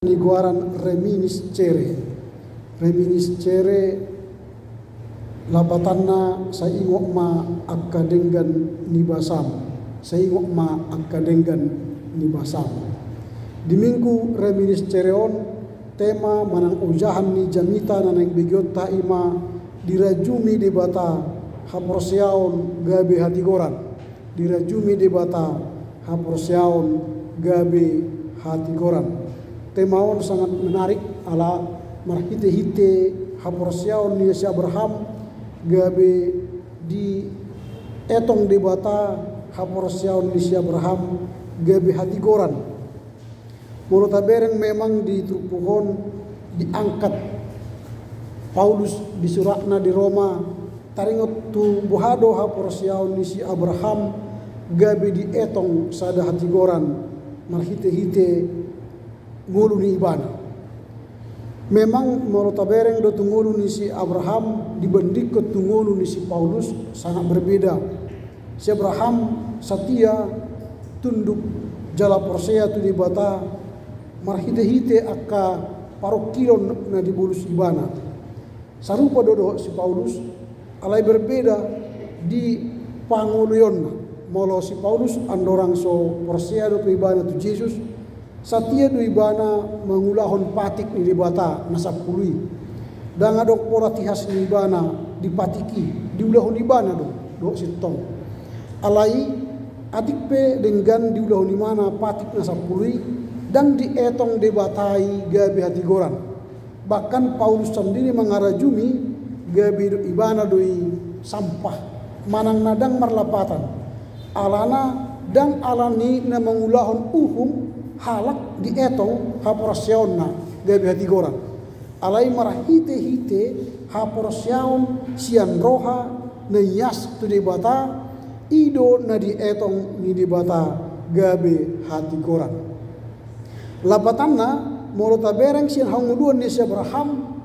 Niguaran reminiscere labatanna sa ingok ma akadenggan ni basam sa ingok ma akadenggan ni basam. Di minggu reminiscereon tema manang ujahan ni jamita nanang bigyot ta ima dirajumi di bata haporsiaon gabe hatigoran dirajumi di bata haporsiaon gabe hatigoran. Temaon sangat menarik ala marhite-hite haporsiaon ni si Abraham gabe di etong debata haporsiaon ni si Abraham gabe hatigoran. Mulu tabereng memang ditupuhon diangkat Paulus di suratna di Roma taringot tu buhado haporsiaon ni si Abraham gabe di etong sada hatigoran marhite-hite ngulu ni ibana. Memang marotabereng do tungulu ni si Abraham dibanding ke tungulu ni si Paulus sangat berbeda. Si Abraham setia tunduk jala persea tu di bata marhite-hite akka parokilon na di bulus ibana. Sarupa dodo si Paulus alai berbeda di panguluyon. Molo si Paulus andorang so persea do ibana tu Yesus. Satia do ibana mangulahon patik ni dibata nasapului. Dan adok poratihas ni ibana dipatiki diulahon ibana do sitong. Alai adik pe dengan diulahon imana patik nasapului dan dietong debatai gabe hatigoran. Bahkan Paulus sendiri mengarajumi gabe do ibana doi sampah manang nadang marlapatan. Alana dan alani na mangulahon halak di etong haporsiaon na gabe hatigoran. Alai marahite-hite haporsiaon sian roha na yas tu debata ido na di etong ni debata gabe hatigoran. Labatanna molo tabereng sian hanguluan ni si Abraham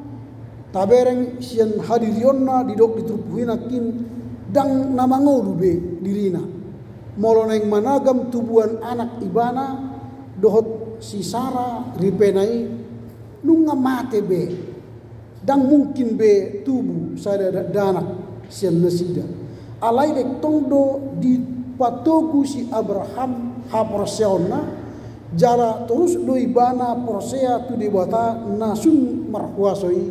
tabereng sian hadirionna didok ditrupuhinakin dang namangolu be dirina. Molo neng managam tubuhan anak ibana dohot si Sarah ripenai nunga mate be dan mungkin be tubuh sada danak sian nasida alai dek tongdo di patogu si Abraham haporseona jala terus do ibana porsea tu debata nasun marhuasoi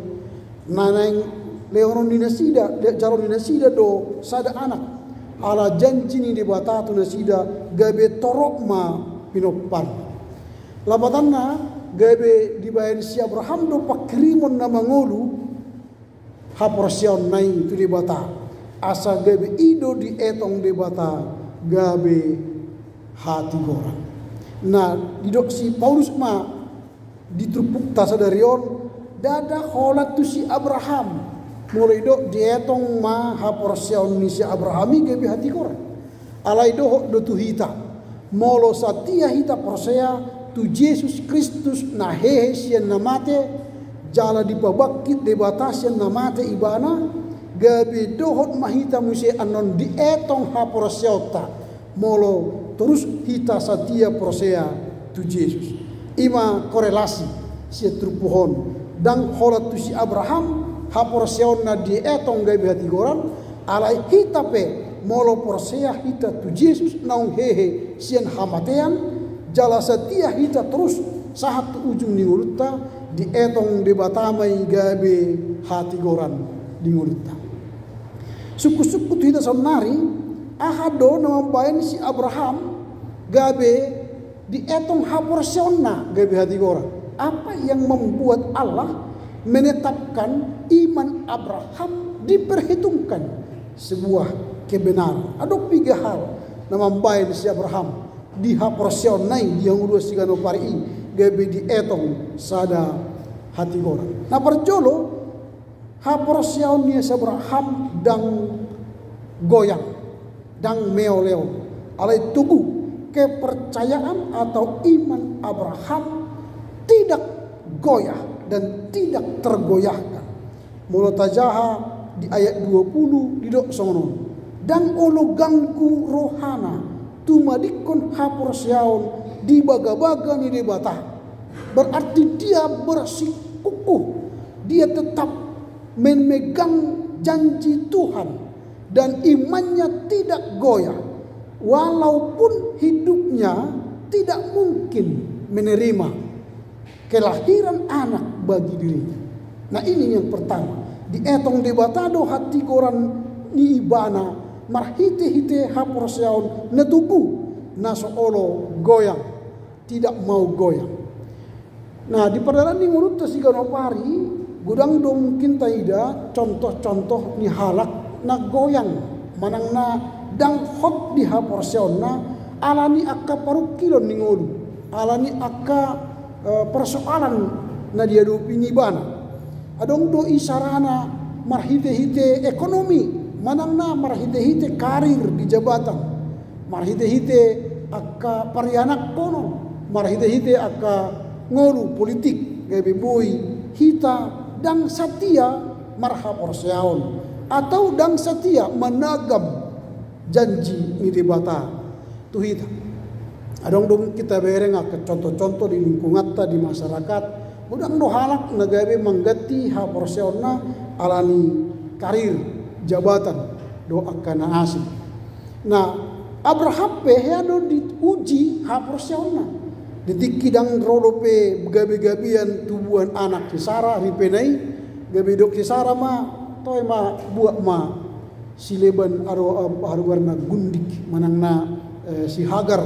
naneng leonon dinasida jaron dinasida do sada anak ala janji ni debata tu nasida gabe torok ma pinopan. Labatanna gabe dibayan si Abraham do pakrimon na mangulu haporsiaon nai tu debata asa gabe ido di etong debata gabe hatigoran. Nah didok si Paulus ma ditrupuk tasa darion dada holat tu si Abraham mulai do di etong ma haporsiaon ni si Abrahami gabe hatigoran alai do tuhita molo satia hita persea tu Yesus Kristus na hehe sian namate jala dipabakit debata sian namate ibana gabe dohot mahita muse anon di etong haporsiauta molo terus hita satia prosea tu Yesus ima korelasi sia trupuhon dan holat tu si Abraham haporsiaon na di etong gabe hatigoran alai hita pe molo prosea hita tu Yesus naung hehe sian hamatean jala setia hita terus sahat ujung di ngulutta di etong debatamai gabe hatigoran di ngulutta. Suku-suku tu hita sonari ahado namambayan si Abraham gabe di etong haporsiona gabe hatigoran. Apa yang membuat Allah menetapkan iman Abraham diperhitungkan sebuah kebenaran. Ada tiga hal namambayan si Abraham di haporsion nai yang urus sigano pari gabe di etong sada hatigoran. Nah perjolo haporsion ni Abraham dang goyang dang meoleo alai tubuh kepercayaan atau iman Abraham tidak goyah dan tidak tergoyahkan. Mula tajaha di ayat 20 didok songonon dan olo ganggu rohana tumadikon haporsiaon di baga-baga ni debata berarti dia bersikukuh, dia tetap memegang janji Tuhan dan imannya tidak goyah, walaupun hidupnya tidak mungkin menerima kelahiran anak bagi dirinya. Nah, ini yang pertama. Di etong debatado hati goran ni ibana marhite-hite haporseon netuku nasoolo goyang, tidak mau goyang. Nah, di perdalan ni ngurut si Ganopari gudang do mungkin taida contoh-contoh ni halak na goyang manang na dang hot di haporseon na alani akka parukilon ni ngolu, alani akka persoalan na dia do pinibana. Adong do isarana marhite-hite ekonomi, manang na marhite-hite karir di jabatan, marhite-hite akka parianak kono, marhite-hite akka ngolu politik gabe boy hita dang satia marhaporseaon atau dang satia menagam janji ni debata tu hita. Adong dong kita bereng akka contoh-contoh di lingkungan ta di masyarakat. Budang do halak nagabe manggati haporseonna alani karir jabatan do akana asing. Nah, Abraham do diuji haporseonna. Detik kidang rodope gabe-gabian tubuhan anak si Sarah ripenai gabe dok si Sarah ma toy ma buat ma sileban aro warna gundik manangna si Hagar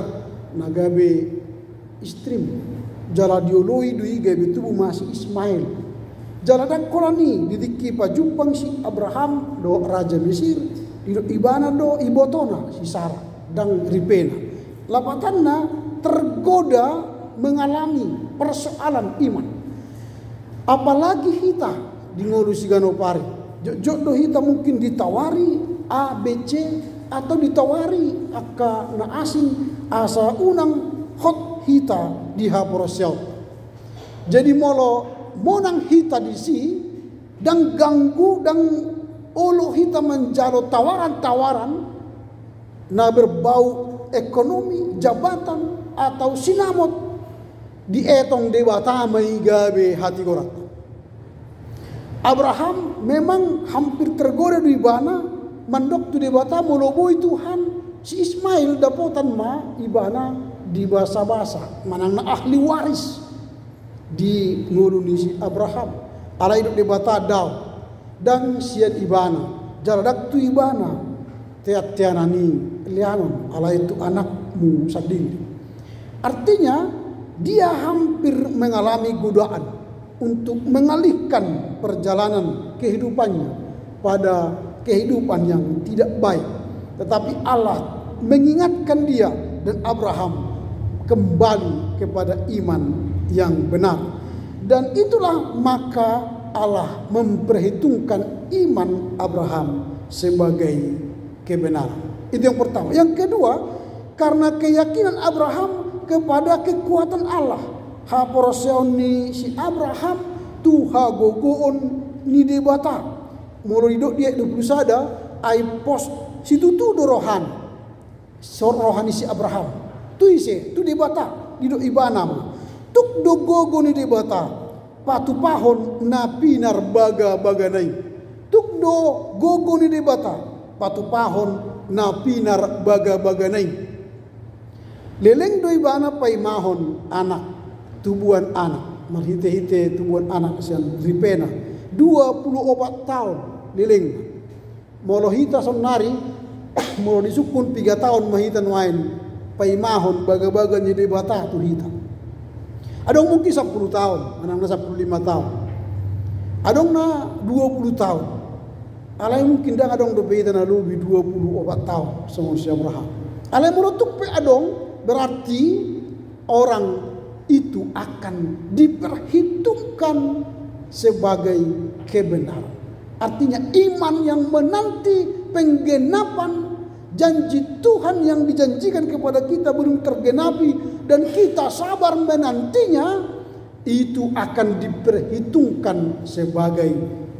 nagabe istrim. Jala dioloi dui gabe tubuh masih Ismail. Jala dan korani didiki pajupang si Abraham do raja Mesir di ibana do ibotona si Sarah dan ripena. Lapatanna tergoda mengalami persoalan iman. Apalagi hita di ngolu si Ganopari. Jodoh hita mungkin ditawari A, B, C atau ditawari akka na asing asa unang hot hita di haporosel. Jadi molo monang hita di si dan ganggu dan olo hita menjalo tawaran-tawaran na berbau ekonomi, jabatan atau sinamot di etong debata mai gabe hati gorat. Abraham memang hampir tergoda di bana mandok tu debata moloboi Tuhan si Ismail dapotan ma ibana di bahasa-bahasa manang na ahli waris di nguruni si Abraham ala hidup di batadaw dan sian ibana jaladak tu ibana tiat-tianani lianon ala itu anakmu sendiri. Artinya dia hampir mengalami godaan untuk mengalihkan perjalanan kehidupannya pada kehidupan yang tidak baik, tetapi Allah mengingatkan dia dan Abraham kembali kepada iman yang benar. Dan itulah maka Allah memperhitungkan iman Abraham sebagai kebenaran. Itu yang pertama. Yang kedua, karena keyakinan Abraham kepada kekuatan Allah. Haporseon ni si Abraham tuha gogoon ni debata. Molo didok dia do sada ai pos situ tu dorohan. Rohani si Abraham. Tuise tu debata di do ibanam tuk do gogo ni debata patu pahon na pinar baga baganai tuk do gogo ni debata patu pahon na pinar baga baganai leleng do ibana pai mahon anak tubuhan anak marhite-hite tubuhan anak sian ripena 24 tahun leleng molohita sonari molo disukun 3 tahun mahitan wain paimahon baga-baga jadi bata tu hita. Adong mungkin 10 tahun, manang na 15 tahun. Adong na 20 tahun. Alay mungkin dah adong do beda na lubi 24 tahun sama si Abraham. Alay murutuk pe adong berarti orang itu akan diperhitungkan sebagai kebenaran. Artinya iman yang menanti penggenapan janji Tuhan yang dijanjikan kepada kita belum tergenapi dan kita sabar menantinya, itu akan diperhitungkan sebagai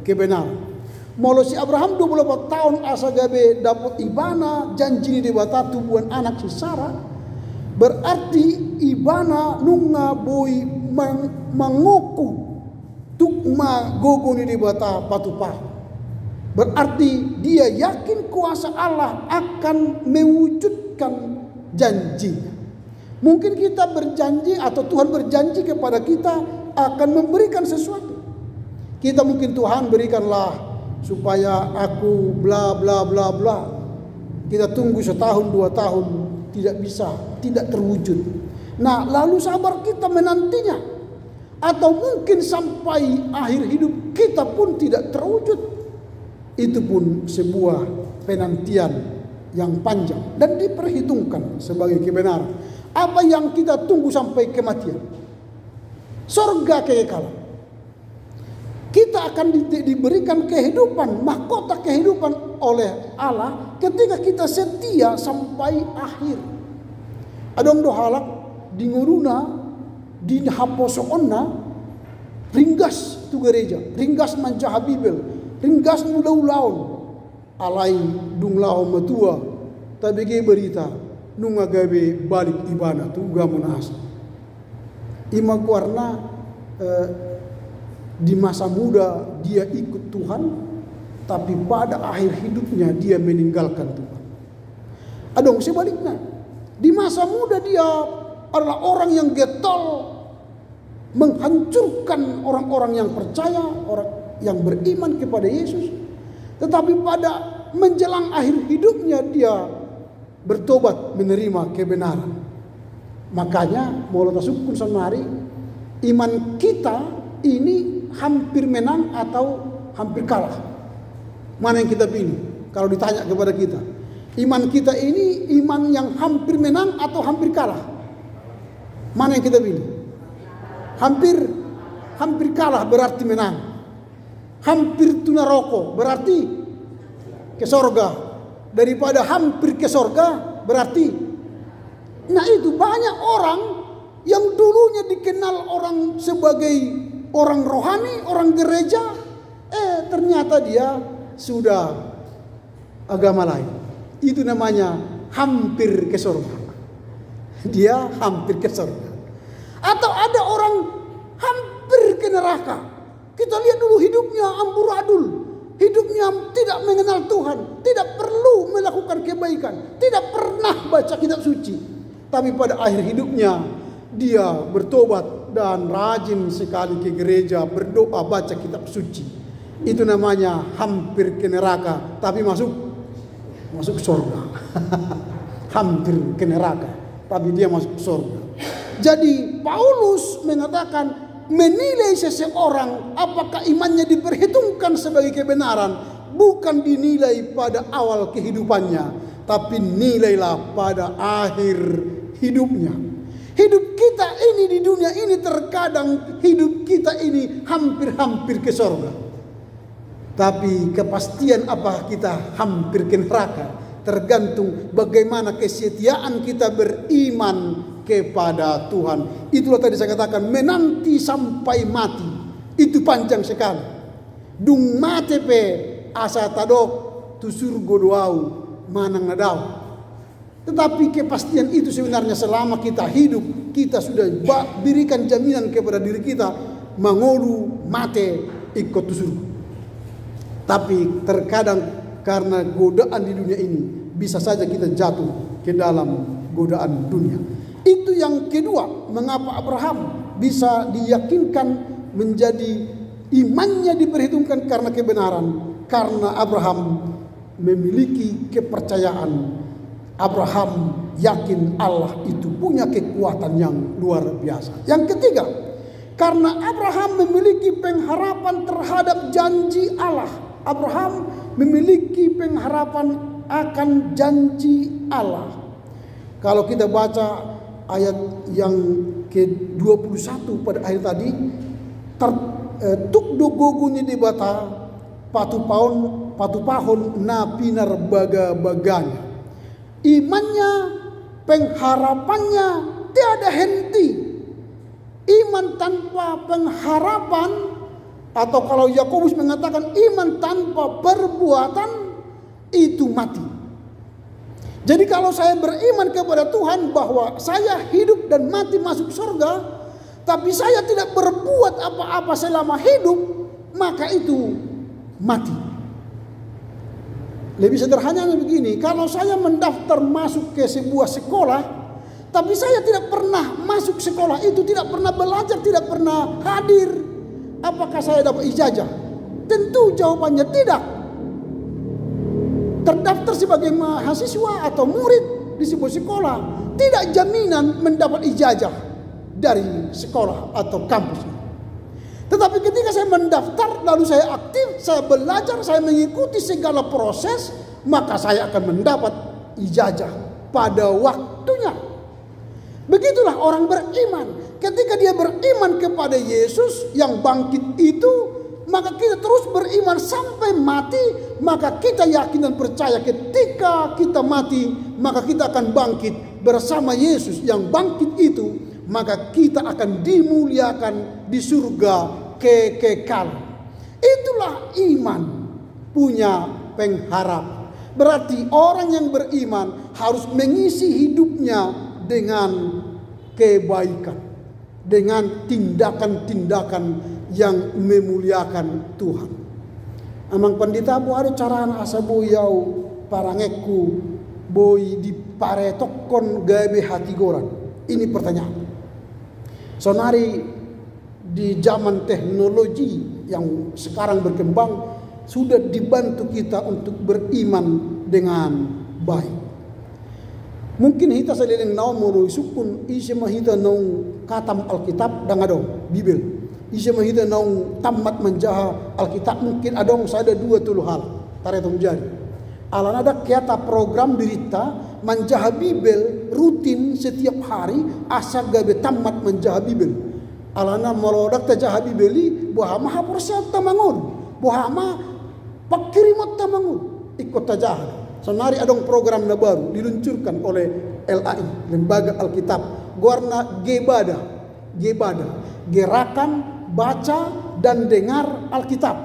kebenaran. Molo si Abraham 24 tahun asa gabe dapat ibana janji di bata tubuhan anak si Sarah. Berarti ibana nunga boy mengoku tukma gogo ni dibata patupah. Berarti dia yakin kuasa Allah akan mewujudkan janjinya. Mungkin kita berjanji atau Tuhan berjanji kepada kita akan memberikan sesuatu. Kita mungkin Tuhan berikanlah supaya aku bla bla bla bla. Kita tunggu setahun 2 tahun tidak bisa, tidak terwujud. Nah, lalu sabar kita menantinya. Atau mungkin sampai akhir hidup kita pun tidak terwujud. Itu pun sebuah penantian yang panjang dan diperhitungkan sebagai kebenaran. Apa yang kita tunggu sampai kematian? Surga kekekalan. Kita akan diberikan kehidupan, mahkota kehidupan oleh Allah ketika kita setia sampai akhir. Adong dohalak di nguruna, di haposoonna, ringgas tu gereja, ringgas mancaha Bibel, ringgas mulau-laun, alai dung laun matua, tapi ke berita, nunga gabe balik ibana tu gamunas. Imag warna di masa muda dia ikut Tuhan, tapi pada akhir hidupnya dia meninggalkan Tuhan. Adong sebaliknya, di masa muda dia adalah orang yang getol, menghancurkan orang-orang yang percaya, orang yang beriman kepada Yesus. Tetapi pada menjelang akhir hidupnya dia bertobat menerima kebenaran. Makanya mulai tasukun semari, iman kita ini hampir menang atau hampir kalah. Mana yang kita pilih? Kalau ditanya kepada kita, iman kita ini iman yang hampir menang atau hampir kalah? Mana yang kita pilih? Hampir kalah berarti menang. Hampir tunaroko berarti ke sorga. Daripada hampir ke sorga berarti. Nah, itu banyak orang yang dulunya dikenal orang sebagai orang rohani, orang gereja, ternyata dia sudah agama lain. Itu namanya hampir ke surga. Dia hampir ke surga. Atau ada orang hampir ke neraka. Kita lihat dulu hidupnya amburadul. Hidupnya tidak mengenal Tuhan, tidak perlu melakukan kebaikan, tidak pernah baca kitab suci. Tapi pada akhir hidupnya dia bertobat dan rajin sekali ke gereja, berdoa, baca kitab suci. Itu namanya hampir ke neraka, tapi masuk surga. Hampir ke neraka, tapi dia masuk surga. Jadi Paulus mengatakan, menilai seseorang apakah imannya diperhitungkan sebagai kebenaran bukan dinilai pada awal kehidupannya, tapi nilailah pada akhir hidupnya. Hidup kita ini di dunia ini terkadang hidup kita ini hampir-hampir ke surga. Tapi kepastian apa kita hampir ke neraka tergantung bagaimana kesetiaan kita beriman kepada Tuhan. Itulah tadi saya katakan, menanti sampai mati itu panjang sekali. Dung mate pe asa tadok tu surgo doau manang nadau. Tetapi kepastian itu sebenarnya selama kita hidup, kita sudah berikan jaminan kepada diri kita, mangolu mate ikut tu surga. Tapi terkadang karena godaan di dunia ini bisa saja kita jatuh ke dalam godaan dunia. Itu yang kedua, mengapa Abraham bisa diyakinkan menjadi imannya diperhitungkan karena kebenaran. Karena Abraham memiliki kepercayaan. Abraham yakin Allah itu punya kekuatan yang luar biasa. Yang ketiga, karena Abraham memiliki pengharapan terhadap janji Allah. Abraham memiliki pengharapan akan janji Allah. Kalau kita baca ayat yang ke-21 pada akhir tadi, tuk dogogunya di bata patupahon na pinar baga-baganya. Imannya, pengharapannya tiada henti. Iman tanpa pengharapan, atau kalau Yakobus mengatakan iman tanpa perbuatan itu mati. Jadi kalau saya beriman kepada Tuhan bahwa saya hidup dan mati masuk surga, tapi saya tidak berbuat apa-apa selama hidup, maka itu mati. Lebih sederhananya begini, kalau saya mendaftar masuk ke sebuah sekolah, tapi saya tidak pernah masuk sekolah itu, tidak pernah belajar, tidak pernah hadir, apakah saya dapat ijazah? Tentu jawabannya tidak. Terdaftar sebagai mahasiswa atau murid di sebuah sekolah tidak jaminan mendapat ijazah dari sekolah atau kampus. Tetapi ketika saya mendaftar, lalu saya aktif, saya belajar, saya mengikuti segala proses, maka saya akan mendapat ijazah pada waktunya. Begitulah orang beriman. Ketika dia beriman kepada Yesus yang bangkit itu, maka kita terus beriman sampai mati. Maka kita yakin dan percaya ketika kita mati, maka kita akan bangkit bersama Yesus yang bangkit itu. Maka kita akan dimuliakan di surga kekal. Itulah iman punya pengharap. Berarti orang yang beriman harus mengisi hidupnya dengan kebaikan, dengan tindakan-tindakan yang memuliakan Tuhan. Amang pandita bu ada caraan asa buyau parangeku boy di paretokon gabe hati goran. Ini pertanyaan. Sonari di zaman teknologi yang sekarang berkembang sudah dibantu kita untuk beriman dengan baik. Mungkin kita seliling naon mo sukun isi mahita nong katam Alkitab dangadong Bibel. Isi mahita nong tamat menjaha Alkitab mungkin adong sada 20 hal taretong jari. Alan ada kiata program berita menjaha Bibel rutin setiap hari asal gabe tamat menjaha Bibel. Alana melodak tajaha Bibeli buah maha persiap tamangun. Buah ma pakirimot tamangun ikut tajaha. Senari adong program na baru diluncurkan oleh LAI, Lembaga Alkitab. Guarna Gebada, gerakan baca dan dengar Alkitab.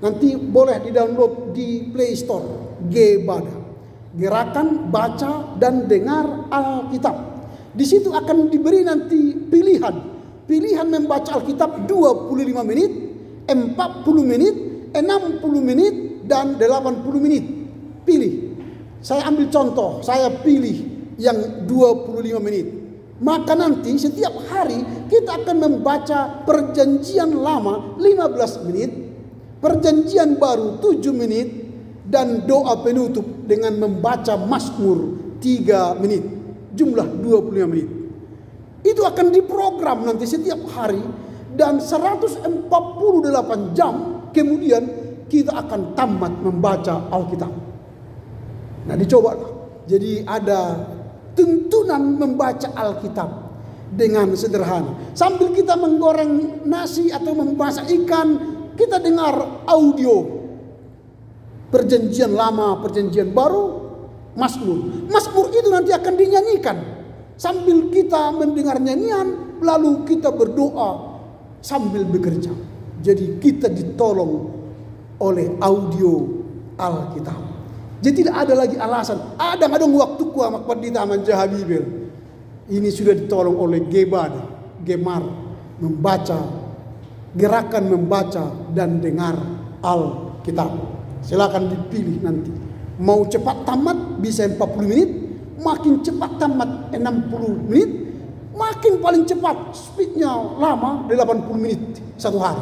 Nanti boleh di-download di Play Store. Gebada, gerakan baca dan dengar Alkitab. Di situ akan diberi nanti pilihan membaca Alkitab 25 menit, 40 menit, 60 menit, dan 80 menit. Pilih. Saya ambil contoh, saya pilih yang 25 menit. Maka nanti setiap hari kita akan membaca perjanjian lama 15 menit, perjanjian baru 7 menit, dan doa penutup dengan membaca Mazmur 3 menit. Jumlah 25 menit. Itu akan diprogram nanti setiap hari, dan 148 jam kemudian kita akan tamat membaca Alkitab. Nah dicoba. Jadi ada tuntunan membaca Alkitab dengan sederhana. Sambil kita menggoreng nasi atau memasak ikan, kita dengar audio perjanjian lama, perjanjian baru, Mazmur. Mazmur itu nanti akan dinyanyikan. Sambil kita mendengar nyanyian, lalu kita berdoa sambil bekerja. Jadi kita ditolong oleh audio Alkitab. Jadi tidak ada lagi alasan. Ada waktu ku amak pandita menjaha Bibel. Ini sudah ditolong oleh Gemar membaca, gerakan membaca dan dengar Alkitab. Silakan dipilih nanti. Mau cepat tamat bisa 40 menit, makin cepat tamat 60 menit, makin paling cepat speednya lama 80 menit satu hari.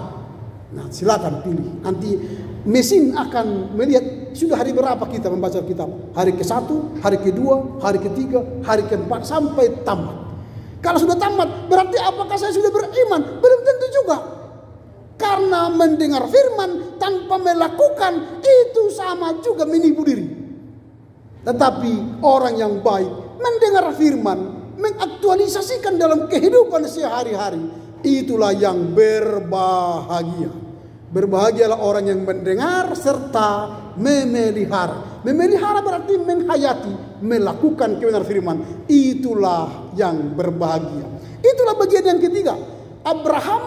Nah silakan pilih. Nanti mesin akan melihat sudah hari berapa kita membaca kitab. Hari ke-1, hari ke-2, hari ke-3, hari ke-4 sampai tamat. Kalau sudah tamat berarti apakah saya sudah beriman? Belum tentu juga. Karena mendengar firman tanpa melakukan itu sama juga menipu diri. Tetapi orang yang baik mendengar firman, mengaktualisasikan dalam kehidupan sehari-hari, itulah yang berbahagia. Berbahagialah orang yang mendengar serta memelihara. Memelihara berarti menghayati, melakukan kebenaran firman. Itulah yang berbahagia. Itulah bagian yang ketiga. Abraham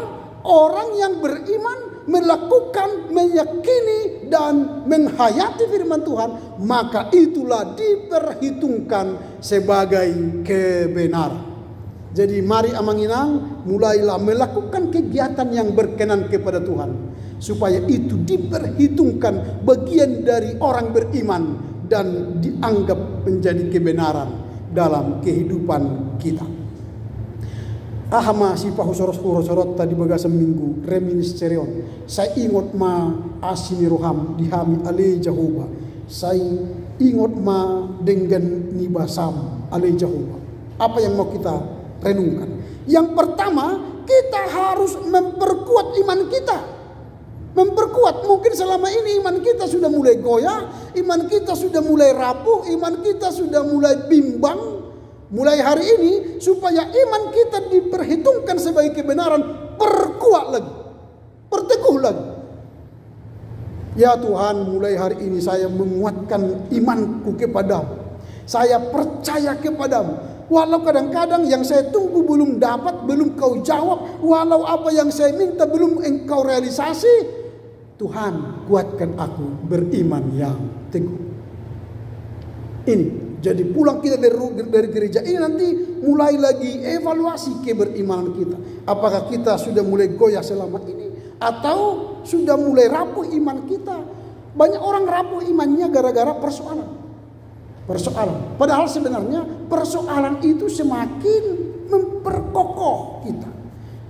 orang yang beriman melakukan, meyakini dan menghayati firman Tuhan, maka itulah diperhitungkan sebagai kebenaran. Jadi mari Amanginang mulailah melakukan kegiatan yang berkenan kepada Tuhan, supaya itu diperhitungkan bagian dari orang beriman dan dianggap menjadi kebenaran dalam kehidupan kita. Ahama si pahusoros tadi bagasam minggu reminiscerion. Saya ingot ma asini roham dihami ale Jehovah. Saya ingot ma dengan nibasam ale Jehovah. Apa yang mau kita renungkan? Yang pertama, kita harus memperkuat iman kita. Memperkuat, mungkin selama ini iman kita sudah mulai goyah, iman kita sudah mulai rapuh, iman kita sudah mulai bimbang. Mulai hari ini, supaya iman kita diperhitungkan sebagai kebenaran, perkuat lagi, perteguh lagi. Ya Tuhan, mulai hari ini saya menguatkan imanku kepadamu. Saya percaya kepadamu. Walau kadang-kadang yang saya tunggu belum dapat, belum kau jawab. Walau apa yang saya minta belum engkau realisasi. Tuhan, kuatkan aku beriman yang teguh. Ini. Jadi pulang kita dari gereja ini nanti mulai lagi evaluasi keberimanan kita. Apakah kita sudah mulai goyah selama ini, atau sudah mulai rapuh iman kita? Banyak orang rapuh imannya gara-gara persoalan. Padahal sebenarnya persoalan itu semakin memperkokoh kita.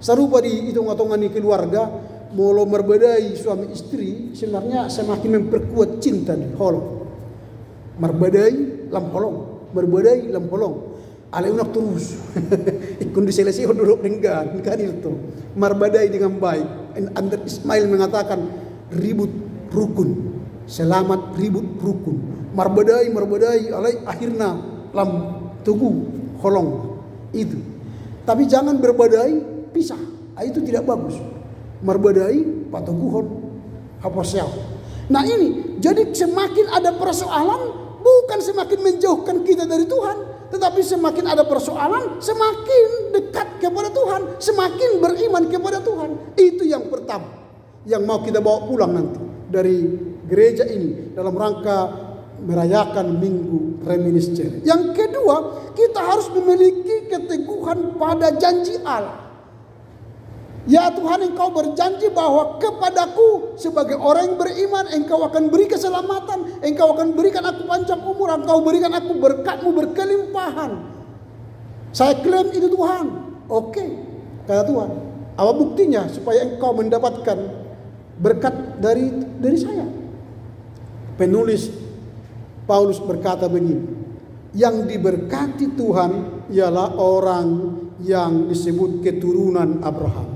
Serupa di hitung-hitungan di keluarga, molo merbedai suami istri sebenarnya semakin memperkuat cinta di holong. Merbedai lampolong, berbedai lampolong. Ale unak terus. Ikun diselesai duduk dengan kan itu. Merbedai dengan baik. Andar Ismail mengatakan ribut rukun, selamat ribut rukun. Merbedai alai akhirnya lam tugu holong itu. Tapi jangan berbedai pisah. Itu tidak bagus. Merbedai patuguhon haposel. Nah ini, jadi semakin ada persoalan, bukan semakin menjauhkan kita dari Tuhan, tetapi semakin ada persoalan, semakin dekat kepada Tuhan, semakin beriman kepada Tuhan. Itu yang pertama yang mau kita bawa pulang nanti dari gereja ini dalam rangka merayakan Minggu Reminiscere. Yang kedua, kita harus memiliki keteguhan pada janji Allah. Ya Tuhan, engkau berjanji bahwa kepadaku sebagai orang yang beriman, engkau akan beri keselamatan, engkau akan berikan aku panjang umur, engkau berikan aku berkat-mu berkelimpahan. Saya klaim itu Tuhan. Oke, kata Tuhan. Apa buktinya supaya engkau mendapatkan berkat dari saya? Penulis Paulus berkata begini, yang diberkati Tuhan ialah orang yang disebut keturunan Abraham.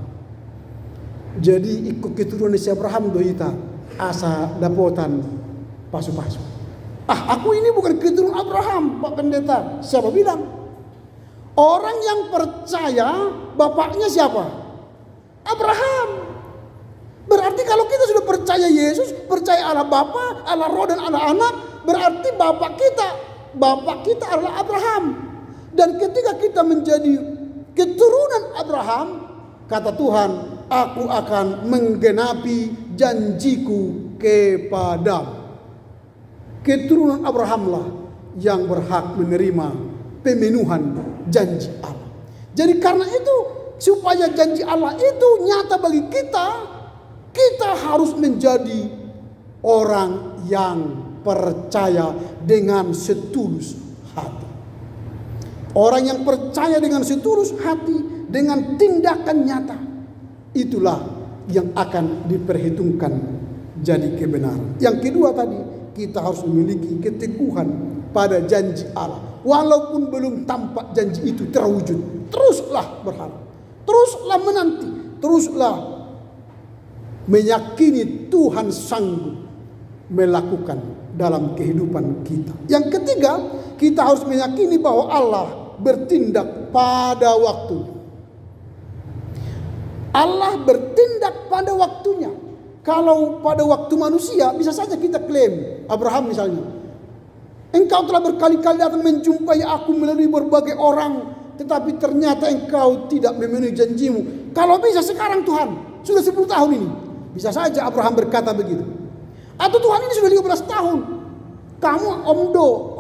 Jadi ikut keturunan si Abraham doita asa dapotan pasu-pasu. Aku ini bukan keturunan Abraham, Pak Pendeta. Siapa bilang? Orang yang percaya bapaknya siapa? Abraham. Berarti kalau kita sudah percaya Yesus, percaya Allah Bapa, Allah Roh dan Allah Anak, berarti bapak kita adalah Abraham. Dan ketika kita menjadi keturunan Abraham, kata Tuhan, aku akan menggenapi janjiku kepadamu. Keturunan Abrahamlah yang berhak menerima pemenuhan janji Allah. Jadi karena itu, supaya janji Allah itu nyata bagi kita, kita harus menjadi orang yang percaya dengan setulus hati. Orang yang percaya dengan setulus hati, dengan tindakan nyata, itulah yang akan diperhitungkan jadi kebenaran. Yang kedua tadi, kita harus memiliki keteguhan pada janji Allah. Walaupun belum tampak janji itu terwujud, teruslah berharap, teruslah menanti, teruslah meyakini Tuhan sanggup melakukan dalam kehidupan kita. Yang ketiga, kita harus meyakini bahwa Allah bertindak pada waktunya. Allah bertindak pada waktunya. Kalau pada waktu manusia, bisa saja kita klaim, Abraham misalnya, engkau telah berkali-kali datang menjumpai aku melalui berbagai orang, tetapi ternyata engkau tidak memenuhi janjimu. Kalau bisa sekarang Tuhan, sudah 10 tahun ini. Bisa saja Abraham berkata begitu. Atau Tuhan ini sudah 15 tahun. Kamu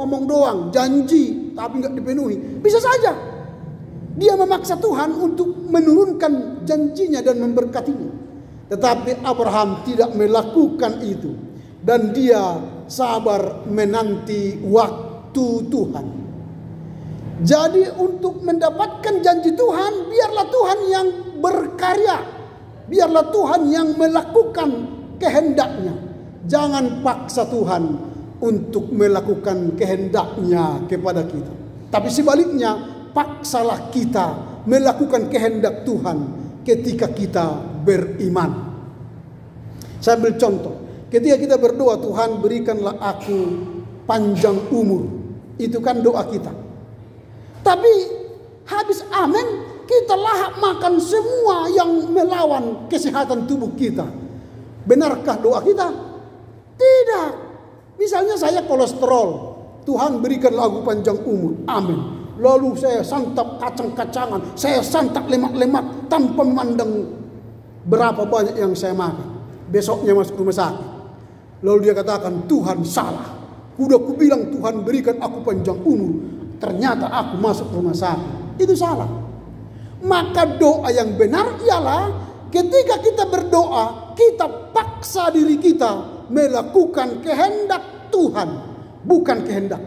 omong doang, janji tapi nggak dipenuhi. Bisa saja dia memaksa Tuhan untuk menurunkan janjinya dan memberkatinya. Tetapi Abraham tidak melakukan itu. Dan dia sabar menanti waktu Tuhan. Jadi untuk mendapatkan janji Tuhan, biarlah Tuhan yang berkarya. Biarlah Tuhan yang melakukan kehendaknya. Jangan paksa Tuhan untuk melakukan kehendaknya kepada kita. Tapi sebaliknya, paksalah kita melakukan kehendak Tuhan ketika kita beriman. Saya ambil contoh. Ketika kita berdoa, Tuhan berikanlah aku panjang umur. Itu kan doa kita. Tapi habis amin, kita lahap makan semua yang melawan kesehatan tubuh kita. Benarkah doa kita? Tidak. Misalnya saya kolesterol, Tuhan berikanlah aku panjang umur. Amin. Lalu saya santap kacang-kacangan, saya santap lemak-lemak tanpa memandang berapa banyak yang saya makan. Besoknya masuk rumah sakit. Lalu dia katakan, Tuhan salah. Udah ku bilang Tuhan berikan aku panjang umur. Ternyata aku masuk rumah sakit. Itu salah. Maka doa yang benar ialah ketika kita berdoa, kita paksa diri kita melakukan kehendak Tuhan, bukan kehendak.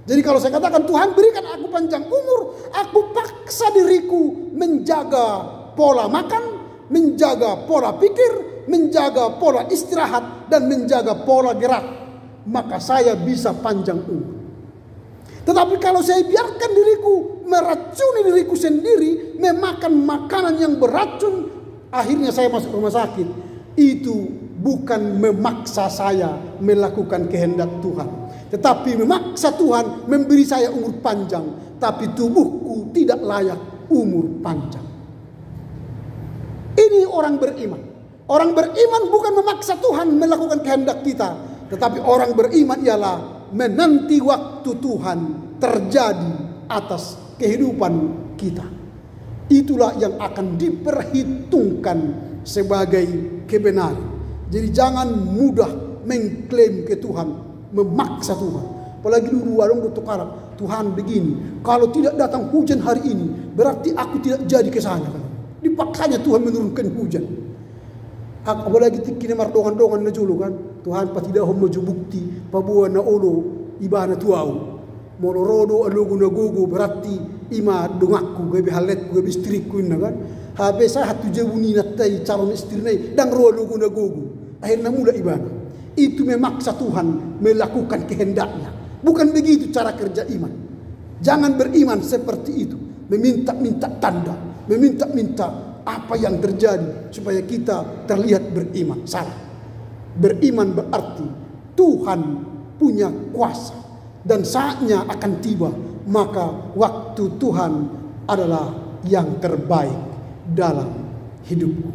Jadi kalau saya katakan Tuhan berikan aku panjang umur, aku paksa diriku menjaga pola makan, menjaga pola pikir, menjaga pola istirahat, dan menjaga pola gerak, maka saya bisa panjang umur. Tetapi kalau saya biarkan diriku meracuni diriku sendiri, memakan makanan yang beracun, akhirnya saya masuk rumah sakit. Itu bukan memaksa saya melakukan kehendak Tuhan, tetapi memaksa Tuhan memberi saya umur panjang, tapi tubuhku tidak layak umur panjang. Ini orang beriman. Orang beriman bukan memaksa Tuhan melakukan kehendak kita, tetapi orang beriman ialah menanti waktu Tuhan terjadi atas kehidupan kita. Itulah yang akan diperhitungkan sebagai kebenaran. Jadi jangan mudah mengklaim ke Tuhan, memaksa Tuhan. Apalagi dulu warung bertukar, Tuhan begini, kalau tidak datang hujan hari ini, berarti aku tidak jadi ke sana. Dipaksanya Tuhan menurunkan hujan. Apalagi kini mardongan-dongan na julu kan. Tuhan patidah maju bukti pabuan na olo ibana tuau. Molorodo alugo na gugu berarti ima dongakku gabi haletku gabi istriku na kan. Habe sa hatu jabuni natai calon istri nai dang ro alugo na gugu. Akhirnya mula ibana. Itu memaksa Tuhan melakukan kehendaknya. Bukan begitu cara kerja iman. Jangan beriman seperti itu. Meminta-minta tanda, meminta-minta apa yang terjadi supaya kita terlihat beriman. Salah. Beriman berarti Tuhan punya kuasa dan saatnya akan tiba, maka waktu Tuhan adalah yang terbaik dalam hidupku.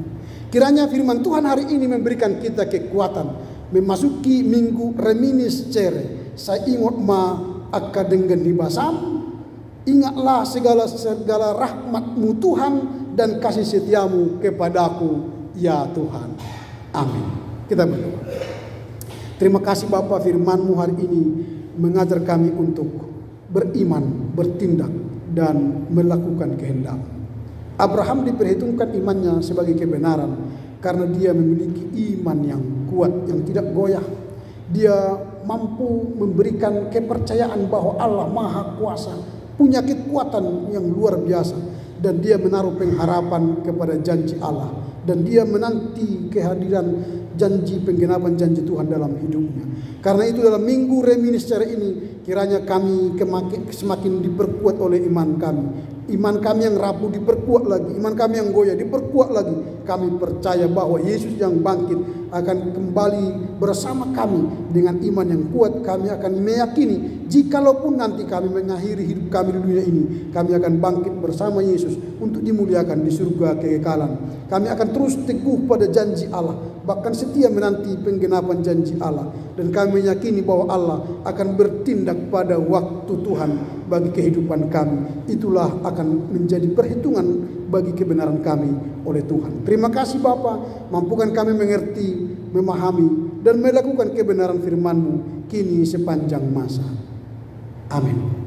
Kiranya firman Tuhan hari ini memberikan kita kekuatan memasuki minggu reminis cere. Saya ingat ma akka dengan dibasam. Ingatlah segala rahmat-Mu Tuhan dan kasih setiamu kepadaku, ya Tuhan. Amin. Kita berdoa. Terima kasih Bapa, firman-Mu hari ini mengajar kami untuk beriman, bertindak, dan melakukan kehendak. Abraham diperhitungkan imannya sebagai kebenaran karena dia memiliki iman yang kuat, yang tidak goyah. Dia mampu memberikan kepercayaan bahwa Allah Maha Kuasa, punya kekuatan yang luar biasa, dan dia menaruh pengharapan kepada janji Allah, dan dia menanti kehadiran janji penggenapan janji Tuhan dalam hidupnya. Karena itu dalam minggu reminis ini kiranya kami semakin diperkuat oleh iman kami. Iman kami yang rapuh diperkuat lagi, iman kami yang goyah diperkuat lagi. Kami percaya bahwa Yesus yang bangkit akan kembali bersama kami dengan iman yang kuat. Kami akan meyakini jikalaupun nanti kami mengakhiri hidup kami di dunia ini, kami akan bangkit bersama Yesus untuk dimuliakan di surga kekekalan. Kami akan terus teguh pada janji Allah, bahkan setia menanti penggenapan janji Allah. Dan kami meyakini bahwa Allah akan bertindak pada waktu Tuhan bagi kehidupan kami. Itulah akan menjadi perhitungan bagi kebenaran kami oleh Tuhan. Terima kasih Bapa, mampukan kami mengerti, memahami, dan melakukan kebenaran firman-Mu kini sepanjang masa. Amin.